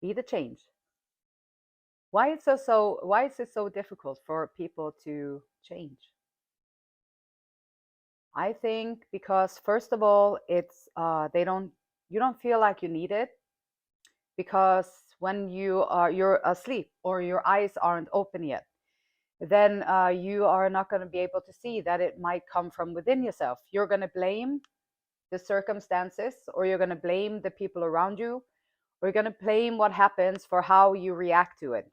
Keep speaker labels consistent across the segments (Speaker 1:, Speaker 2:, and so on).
Speaker 1: Be the change. Why is it so difficult for people to change? I think because first of all, it's they don't you don't feel like you need it, because when you're asleep or your eyes aren't open yet, then you are not going to be able to see that it might come from within yourself. You're going to blame the circumstances, or you're going to blame the people around you, or you're going to blame what happens for how you react to it.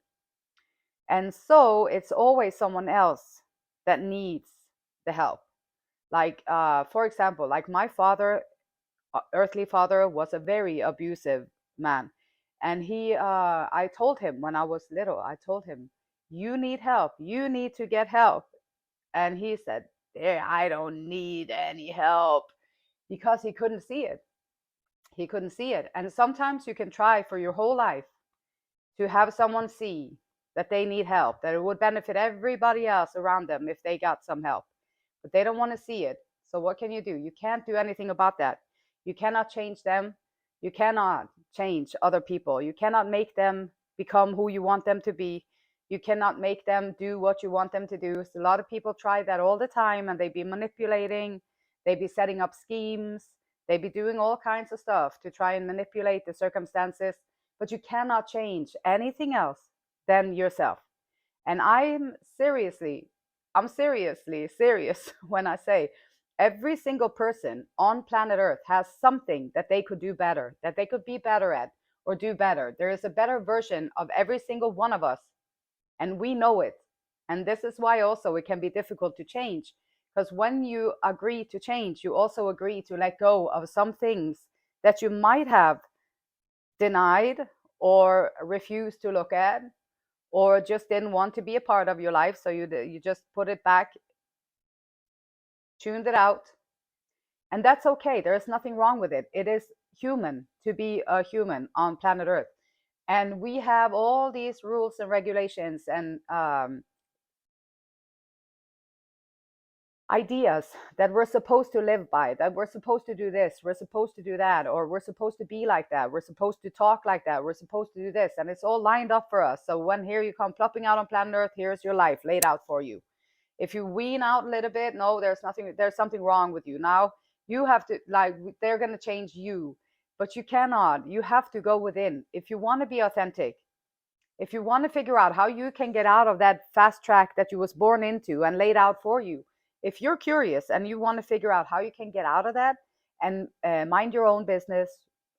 Speaker 1: And so it's always someone else that needs the help. Like, for example, like my father, earthly father, was a very abusive man. And I told him when I was little, I told him, you need help. You need to get help. And he said, I don't need any help, because he couldn't see it. He couldn't see it. And sometimes you can try for your whole life to have someone see that they need help, that it would benefit everybody else around them if they got some help. But they don't want to see it. So what can you do? You can't do anything about that. You cannot change them. You cannot change other people. You cannot make them become who you want them to be. You cannot make them do what you want them to do. So a lot of people try that all the time, and they be manipulating, they be setting up schemes, they be doing all kinds of stuff to try and manipulate the circumstances, but you cannot change anything else than yourself. And I'm seriously serious when I say every single person on planet Earth has something that they could do better, that they could be better at or do better. There is a better version of every single one of us, and we know it. And this is why also it can be difficult to change, because when you agree to change, you also agree to let go of some things that you might have denied or refused to look at, or just didn't want to be a part of your life. So you just put it back, tuned it out, and that's okay. There's nothing wrong with it. It is human to be a human on planet Earth, and we have all these rules and regulations and ideas that we're supposed to live by, that we're supposed to do this, we're supposed to do that, or we're supposed to be like that, we're supposed to talk like that, we're supposed to do this, and it's all lined up for us. So when here you come plopping out on planet Earth, here's your life laid out for you. If you wean out a little bit, no, there's something wrong with you. Now you have to, like, they're going to change you, but you cannot. You have to go within. If you want to be authentic, if you want to figure out how you can get out of that fast track that you was born into and laid out for you, if you're curious and you want to figure out how you can get out of that and mind your own business,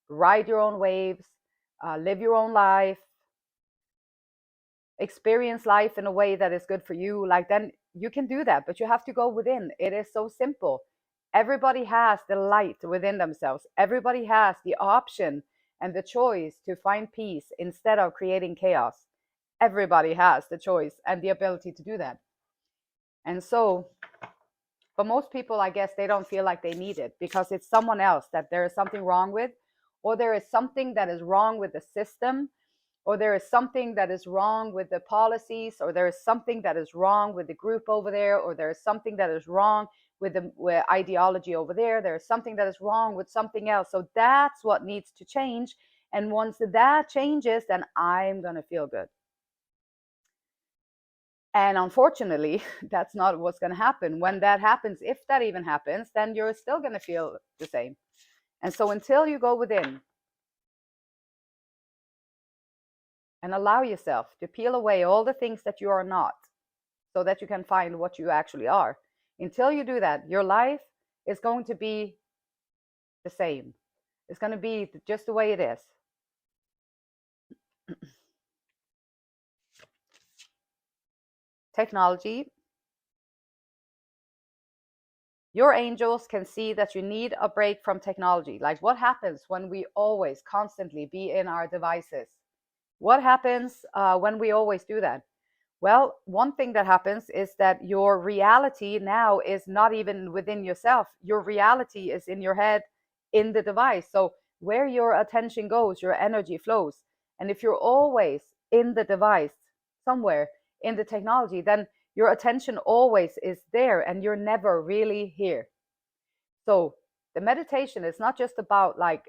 Speaker 1: ride your own waves, live your own life, experience life in a way that is good for you, like, then you can do that. But you have to go within. It is so simple. Everybody has the light within themselves. Everybody has the option and the choice to find peace instead of creating chaos. Everybody has the choice and the ability to do that. And so, but most people, I guess, they don't feel like they need it because it's someone else that there is something wrong with, or there is something that is wrong with the system, or there is something that is wrong with the policies, or there is something that is wrong with the group over there, or there is something that is wrong with the ideology over there. There is something that is wrong with something else. So that's what needs to change. And once that changes, then I'm going to feel good. And unfortunately, that's not what's going to happen. When that happens, if that even happens, then you're still going to feel the same. And so until you go within and allow yourself to peel away all the things that you are not, so that you can find what you actually are, until you do that, your life is going to be the same. It's going to be just the way it is. Technology. Your angels can see that you need a break from technology. Like, what happens when we always constantly be in our devices? What happens when we always do that? Well, one thing that happens is that your reality now is not even within yourself. Your reality is in your head, in the device. So where your attention goes, your energy flows. And if you're always in the device, somewhere in the technology, then your attention always is there and you're never really here. So the meditation is not just about like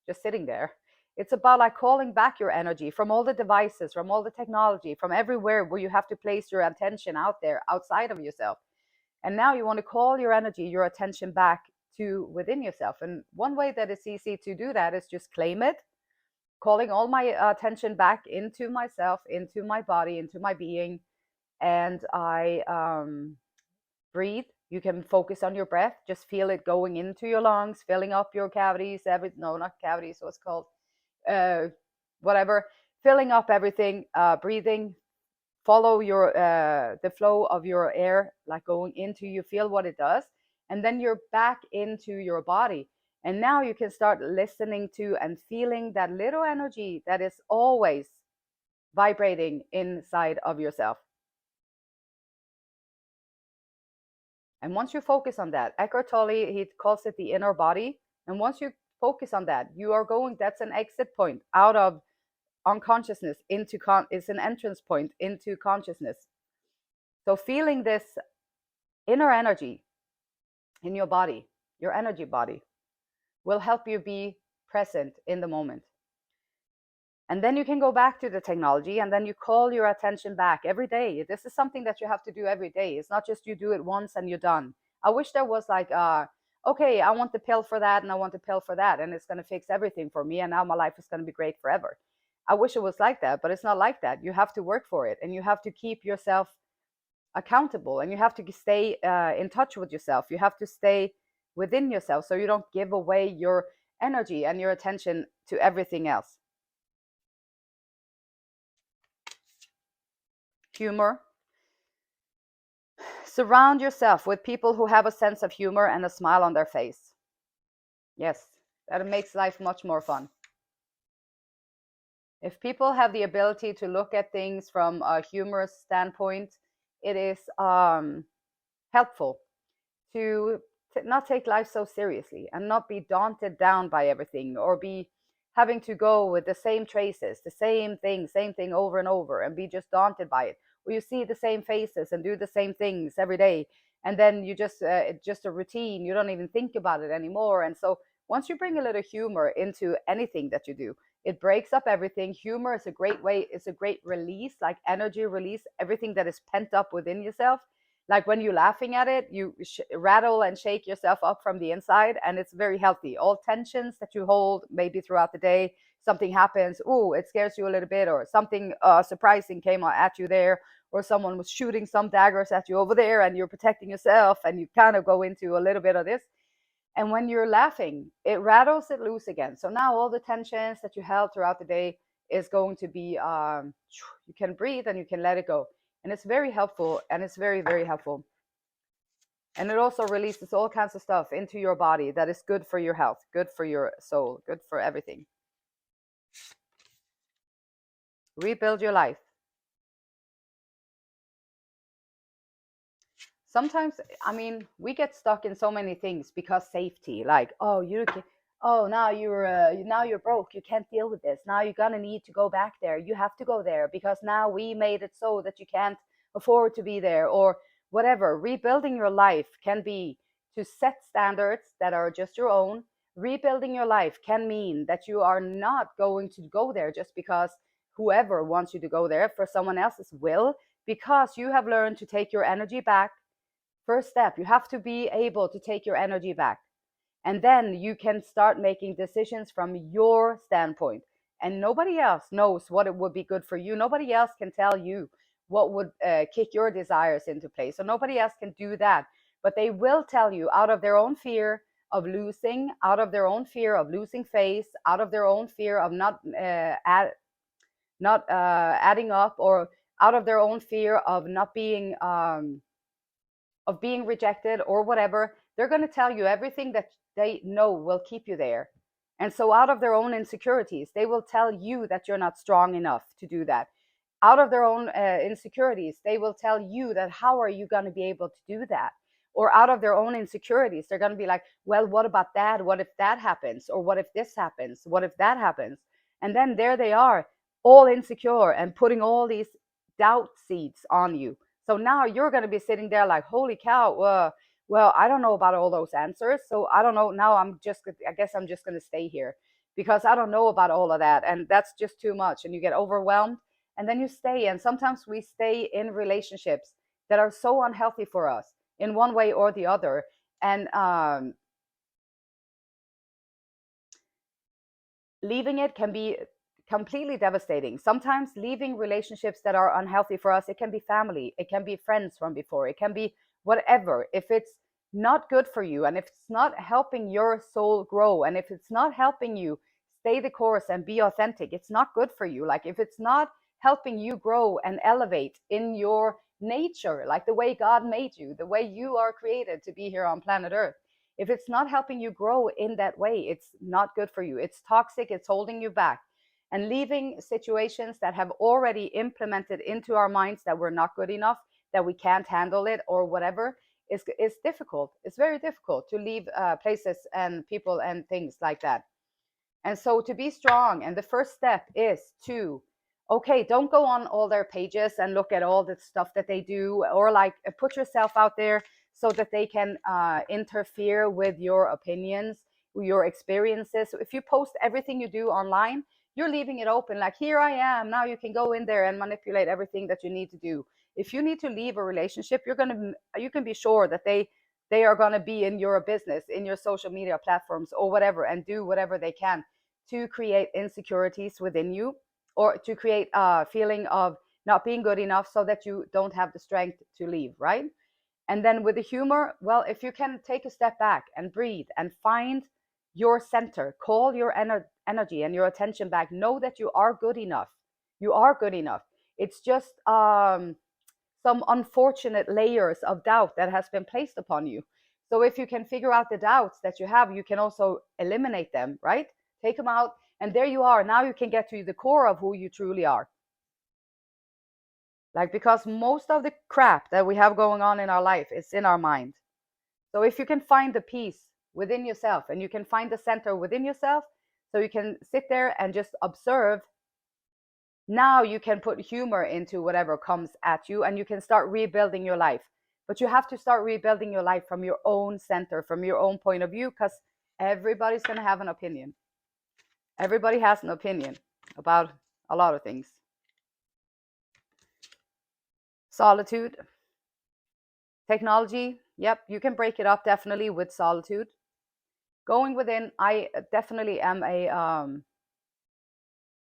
Speaker 1: just sitting there. It's about like calling back your energy from all the devices, from all the technology, from everywhere where you have to place your attention out there outside of yourself. And now you want to call your energy, your attention back to within yourself. And one way that it's easy to do that is just claim it, calling all my attention back into myself, into my body, into my being. And I breathe. You can focus on your breath, just feel it going into your lungs, filling up your cavities, no, not cavities, what's called, uh, whatever, filling up everything, breathing, follow your the flow of your air, like going into you, feel what it does, and then you're back into your body. And now you can start listening to and feeling that little energy that is always vibrating inside of yourself. And once you focus on that, Eckhart Tolle, he calls it the inner body. And once you focus on that, you are going, that's an exit point out of unconsciousness into it's an entrance point into consciousness. So feeling this inner energy in your body, your energy body, will help you be present in the moment. And then you can go back to the technology and then you call your attention back every day. This is something that you have to do every day. It's not just you do it once and you're done. I wish there was like, okay, I want the pill for that and I want the pill for that, and it's going to fix everything for me and now my life is going to be great forever. I wish it was like that, but it's not like that. You have to work for it and you have to keep yourself accountable and you have to stay in touch with yourself. You have to stay within yourself so you don't give away your energy and your attention to everything else. Humor. Surround yourself with people who have a sense of humor and a smile on their face. Yes, that makes life much more fun. If people have the ability to look at things from a humorous standpoint, it is helpful to not take life so seriously and not be daunted down by everything, or be having to go with the same traces, the same thing over and over, and be just daunted by it. Or you see the same faces and do the same things every day, and then you just it's just a routine. You don't even think about it anymore. And so once you bring a little humor into anything that you do, it breaks up everything. Humor is a great way, it's a great release, like energy release, everything that is pent up within yourself. Like when you're laughing at it, you rattle and shake yourself up from the inside, and it's very healthy. All tensions that you hold maybe throughout the day, something happens, oh, it scares you a little bit, or something surprising came at you there, or someone was shooting some daggers at you over there and you're protecting yourself, and you kind of go into a little bit of this. And when you're laughing, it rattles it loose again. So now all the tensions that you held throughout the day is going to be, you can breathe and you can let it go. And it's very helpful, and it's very, very helpful. And it also releases all kinds of stuff into your body that is good for your health, good for your soul, good for everything. Rebuild your life. Sometimes, I mean, we get stuck in so many things because safety, like, oh, you can, oh, now you're broke, you can't deal with this, now you're gonna need to go back there, you have to go there because now we made it so that you can't afford to be there, or whatever. Rebuilding your life can be to set standards that are just your own. Rebuilding your life can mean that you are not going to go there just because whoever wants you to go there for someone else's will, because you have learned to take your energy back. First step, you have to be able to take your energy back. And then you can start making decisions from your standpoint. And nobody else knows what it would be good for you. Nobody else can tell you what would kick your desires into place. So nobody else can do that. But they will tell you out of their own fear of losing, out of their own fear of losing face, out of their own fear of not adding up, or out of their own fear of not being of being rejected or whatever. They're going to tell you everything that they know will keep you there. And so out of their own insecurities, they will tell you that you're not strong enough to do that. Out of their own insecurities, they will tell you that how are you going to be able to do that? Or out of their own insecurities, they're going to be like, well, what about that? What if that happens? Or what if this happens? What if that happens? And then there they are, all insecure and putting all these doubt seeds on you. So now you're going to be sitting there like, holy cow, well, I don't know about all those answers. So I don't know. Now I guess I'm just going to stay here because I don't know about all of that, and that's just too much, and you get overwhelmed, and then you stay. And sometimes we stay in relationships that are so unhealthy for us in one way or the other. And leaving it can be completely devastating. Sometimes leaving relationships that are unhealthy for us, it can be family, it can be friends from before, it can be whatever. If it's not good for you, and if it's not helping your soul grow, and if it's not helping you stay the course and be authentic, it's not good for you. Like if it's not helping you grow and elevate in your nature, like the way God made you, the way you are created to be here on planet Earth, if it's not helping you grow in that way, it's not good for you. It's toxic, it's holding you back. And leaving situations that have already implemented into our minds that we're not good enough, that we can't handle it or whatever, is difficult. It's very difficult to leave places and people and things like that. And so to be strong, and the first step is to, okay, don't go on all their pages and look at all the stuff that they do, or like put yourself out there so that they can interfere with your opinions, your experiences. So if you post everything you do online, you're leaving it open, like, here I am, now you can go in there and manipulate everything that you need to do. If you need to leave a relationship, you can be sure that they are going to be in your business, in your social media platforms or whatever, and do whatever they can to create insecurities within you, or to create a feeling of not being good enough so that you don't have the strength to leave, right? And then with the humor, well, if you can take a step back and breathe and find your center, call your energy and your attention back, know that you are good enough. You are good enough. It's just some unfortunate layers of doubt that has been placed upon you. So if you can figure out the doubts that you have, you can also eliminate them, right? Take them out, and there you are. Now you can get to the core of who you truly are. Like, because most of the crap that we have going on in our life is in our mind. So if you can find the peace within yourself, and you can find the center within yourself, so you can sit there and just observe, now you can put humor into whatever comes at you, and you can start rebuilding your life. But you have to start rebuilding your life from your own center, from your own point of view, because everybody's going to have an opinion. Everybody has an opinion about a lot of things. Solitude. Technology, yep, you can break it up definitely with solitude. Going within, I definitely am a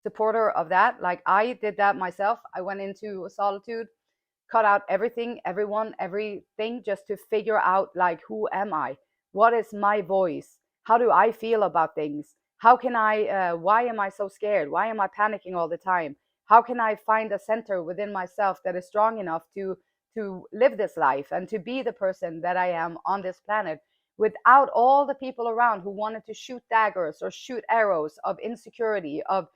Speaker 1: supporter of that. Like, I did that myself. I went into solitude, cut out everything, everyone, everything, just to figure out, like, who am I? What is my voice? How do I feel about things? How can I, why am I so scared? Why am I panicking all the time? How can I find a center within myself that is strong enough to live this life and to be the person that I am on this planet, without all the people around who wanted to shoot daggers or shoot arrows of insecurity, of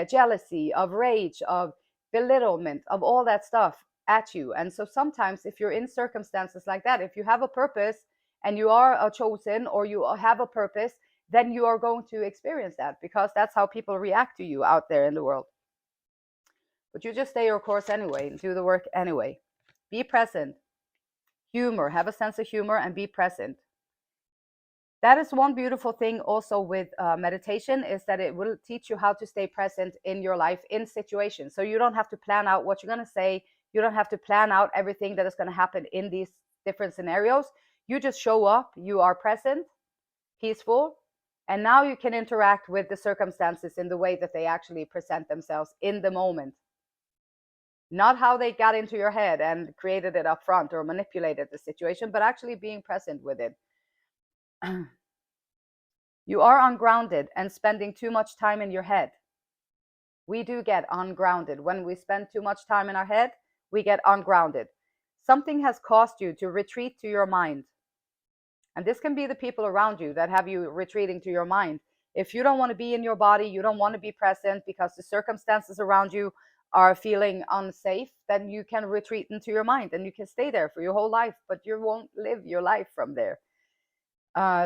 Speaker 1: jealousy, of rage, of belittlement, of all that stuff at you. And so sometimes, if you're in circumstances like that, if you have a purpose and you are a chosen, or you have a purpose, then you are going to experience that, because that's how people react to you out there in the world. But you just stay your course anyway and do the work anyway. Be present. Humor, have a sense of humor, and be present. That is one beautiful thing also with meditation, is that it will teach you how to stay present in your life, in situations. So you don't have to plan out what you're going to say. You don't have to plan out everything that is going to happen in these different scenarios. You just show up, you are present, peaceful, and now you can interact with the circumstances in the way that they actually present themselves in the moment. Not how they got into your head and created it up front or manipulated the situation, but actually being present with it. You are ungrounded and spending too much time in your head. We do get ungrounded. When we spend too much time in our head, we get ungrounded. Something has caused you to retreat to your mind. And this can be the people around you that have you retreating to your mind. If you don't want to be in your body, you don't want to be present because the circumstances around you are feeling unsafe, then you can retreat into your mind and you can stay there for your whole life, but you won't live your life from there.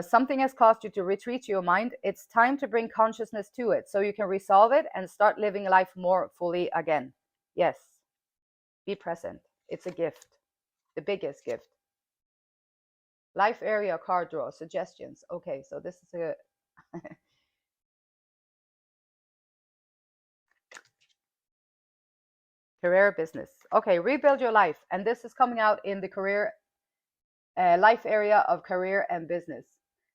Speaker 1: Something has caused you to retreat to your mind. It's time to bring consciousness to it so you can resolve it and start living life more fully again. Yes, be present. It's a gift, the biggest gift. Life area card draw suggestions. Okay, so this is a career, business. Okay, rebuild your life. And this is coming out in the career, life area of career and business.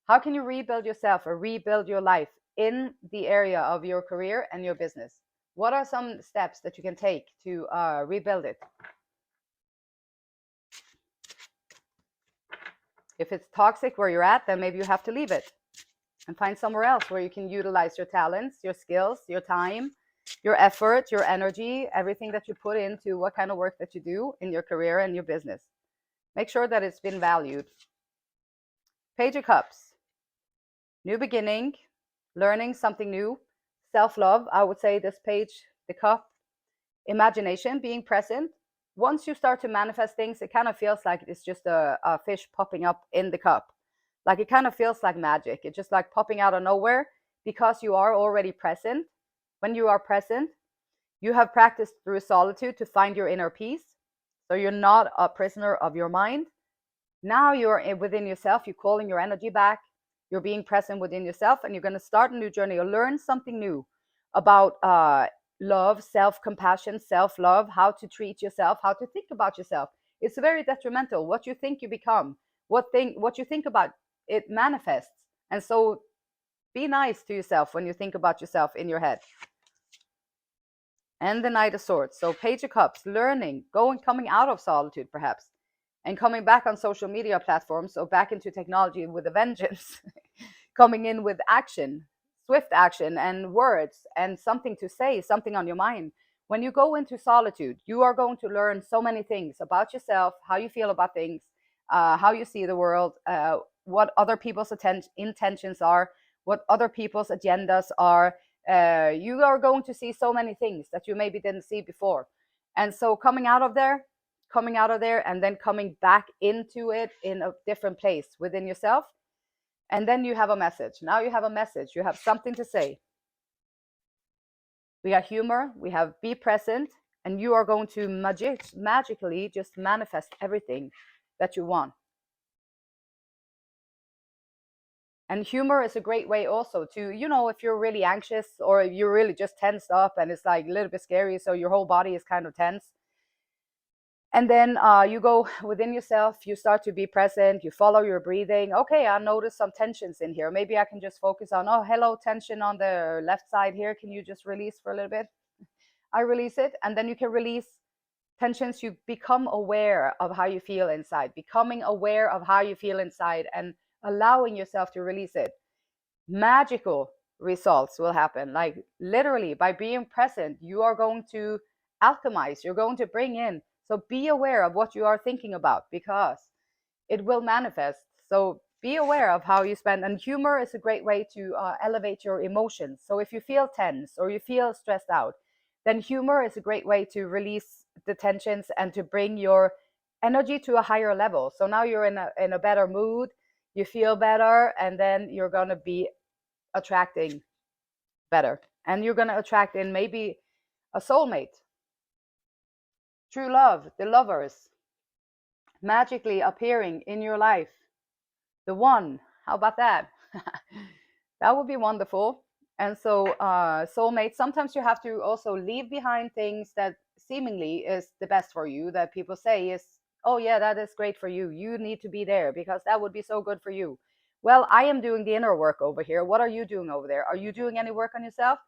Speaker 1: How can you rebuild yourself or rebuild your life in the area of your career and your business? What are some steps that you can take to rebuild it? If it's toxic where you're at, then maybe you have to leave it and find somewhere else where you can utilize your talents, your skills, your time, your effort, your energy, everything that you put into what kind of work that you do in your career and your business. Make sure that it's been valued. Page of Cups. New beginning, learning something new, self-love. I would say this page, the cup, imagination, being present. Once you start to manifest things, it kind of feels like it's just a fish popping up in the cup. Like it kind of feels like magic. It's just like popping out of nowhere because you are already present. When you are present, you have practiced through solitude to find your inner peace. So you're not a prisoner of your mind. Now you're within yourself. You're calling your energy back. You're being present within yourself, and you're going to start a new journey or learn something new about love, self-compassion, self-love, how to treat yourself, how to think about yourself. It's very detrimental. What you think, you become. What you think about, it manifests. And so be nice to yourself when you think about yourself in your head. And the Knight of Swords. So Page of Cups, learning, coming out of solitude perhaps, and coming back on social media platforms, so back into technology with a vengeance, coming in with action, swift action and words and something to say, something on your mind. When you go into solitude, you are going to learn so many things about yourself, how you feel about things, how you see the world, what other people's intentions are, what other people's agendas are. You are going to see so many things that you maybe didn't see before. And so coming out of there and then coming back into it in a different place within yourself. And then you have a message. Now you have a message. You have something to say. We got humor. We have be present. And you are going to magically just manifest everything that you want. And humor is a great way also to, if you're really anxious or you're really just tensed up and it's like a little bit scary, so your whole body is kind of tense. And then you go within yourself, you start to be present, you follow your breathing. Okay, I notice some tensions in here. Maybe I can just focus on, oh, hello, tension on the left side here. Can you just release for a little bit? I release it. And then you can release tensions. You become aware of how you feel inside, becoming aware of how you feel inside and allowing yourself to release it. Magical results will happen. Like literally by being present, you are going to alchemize, you're going to bring in. So be aware of what you are thinking about because it will manifest. So be aware of how you spend. And humor is a great way to elevate your emotions. So if you feel tense or you feel stressed out, then humor is a great way to release the tensions and to bring your energy to a higher level. So now you're in a better mood, you feel better, and then you're going to be attracting better. And you're going to attract in maybe a soulmate. True love, the lovers, magically appearing in your life. The one, how about that? That would be wonderful. And so soulmate, sometimes you have to also leave behind things that seemingly is the best for you, that people say is, oh yeah, that is great for you. You need to be there because that would be so good for you. Well, I am doing the inner work over here. What are you doing over there? Are you doing any work on yourself?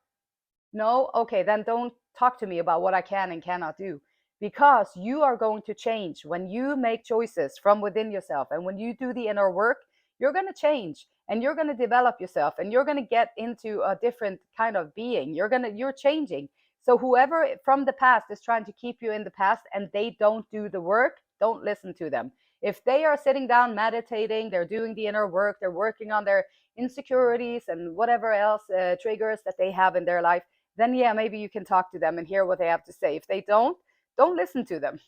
Speaker 1: No? Okay, then don't talk to me about what I can and cannot do. Because you are going to change when you make choices from within yourself. And when you do the inner work, you're going to change and you're going to develop yourself and you're going to get into a different kind of being. You're changing. So whoever from the past is trying to keep you in the past and they don't do the work, don't listen to them. If they are sitting down meditating, they're doing the inner work, they're working on their insecurities and whatever else triggers that they have in their life, then yeah, maybe you can talk to them and hear what they have to say. If they don't listen to them.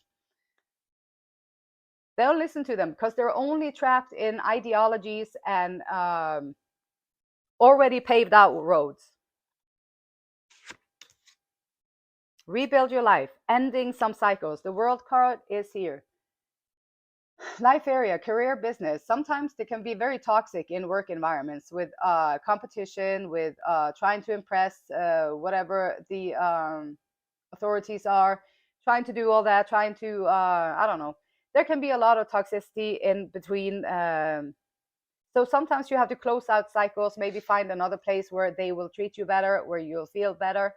Speaker 1: Don't listen to them because they're only trapped in ideologies and already paved out roads. Rebuild your life, ending some cycles. The world card is here. Life area, career, business. Sometimes they can be very toxic in work environments with competition, with trying to impress whatever the authorities are, trying to do all that, trying to, I don't know. There can be a lot of toxicity in between. So sometimes you have to close out cycles, maybe find another place where they will treat you better, where you'll feel better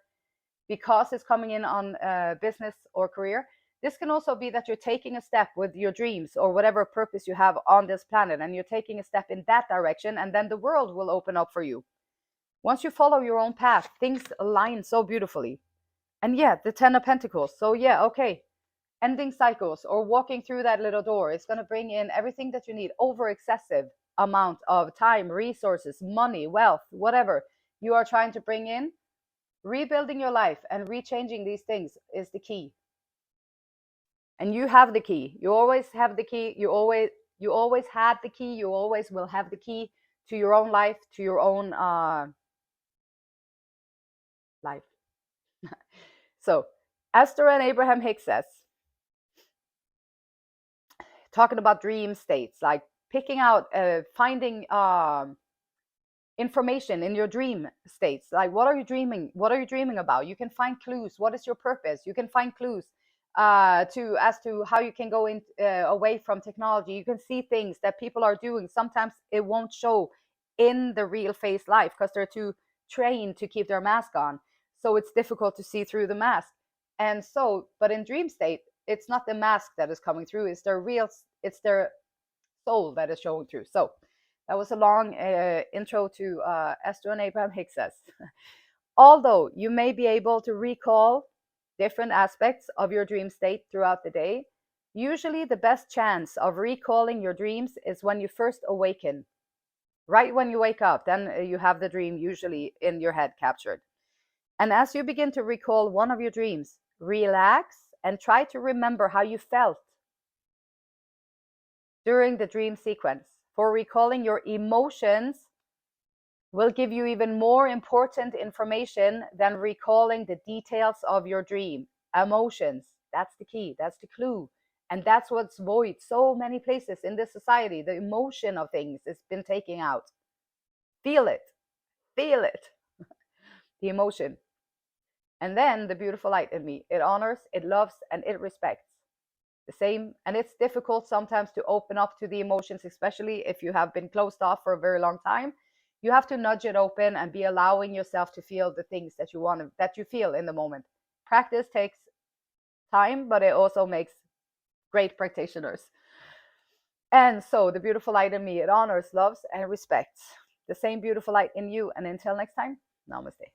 Speaker 1: because it's coming in on business or career. This can also be that you're taking a step with your dreams or whatever purpose you have on this planet, and you're taking a step in that direction, and then the world will open up for you. Once you follow your own path, things align so beautifully. And yeah, the 10 of Pentacles. So yeah, okay. Ending cycles or walking through that little door is going to bring in everything that you need. Over excessive amount of time, resources, money, wealth, whatever you are trying to bring in. Rebuilding your life and rechanging these things is the key. And you have the key. You always have the key. You always had the key. You always will have the key to your own life, to your own life. So, Esther and Abraham Hicks says, talking about dream states, like picking out, finding information in your dream states, like what are you dreaming about. You can find clues. What is your purpose? You can find clues to as to how you can go in away from technology. You can see things that people are doing. Sometimes it won't show in the real face life because they're too trained to keep their mask on, so it's difficult to see through the mask. And so, but in dream state, it's not the mask that is coming through, it's their soul that is showing through. So that was a long intro to Esther and Abraham Hicks says. Although you may be able to recall different aspects of your dream state throughout the day, usually the best chance of recalling your dreams is when you first awaken. Right when you wake up, then you have the dream usually in your head captured. And as you begin to recall one of your dreams, relax and try to remember how you felt during the dream sequence. For recalling your emotions will give you even more important information than recalling the details of your dream. Emotions, that's the key, that's the clue. And that's what's void so many places in this society. The emotion of things has been taken out. Feel it, feel it, the emotion. And then the beautiful light in me, it honors, it loves, and it respects. The same. And it's difficult sometimes to open up to the emotions, especially if you have been closed off for a very long time. You have to nudge it open and be allowing yourself to feel the things that you want to, that you feel in the moment. Practice takes time, but it also makes great practitioners. And so the beautiful light in me, it honors, loves, and respects. The same beautiful light in you. And until next time, namaste.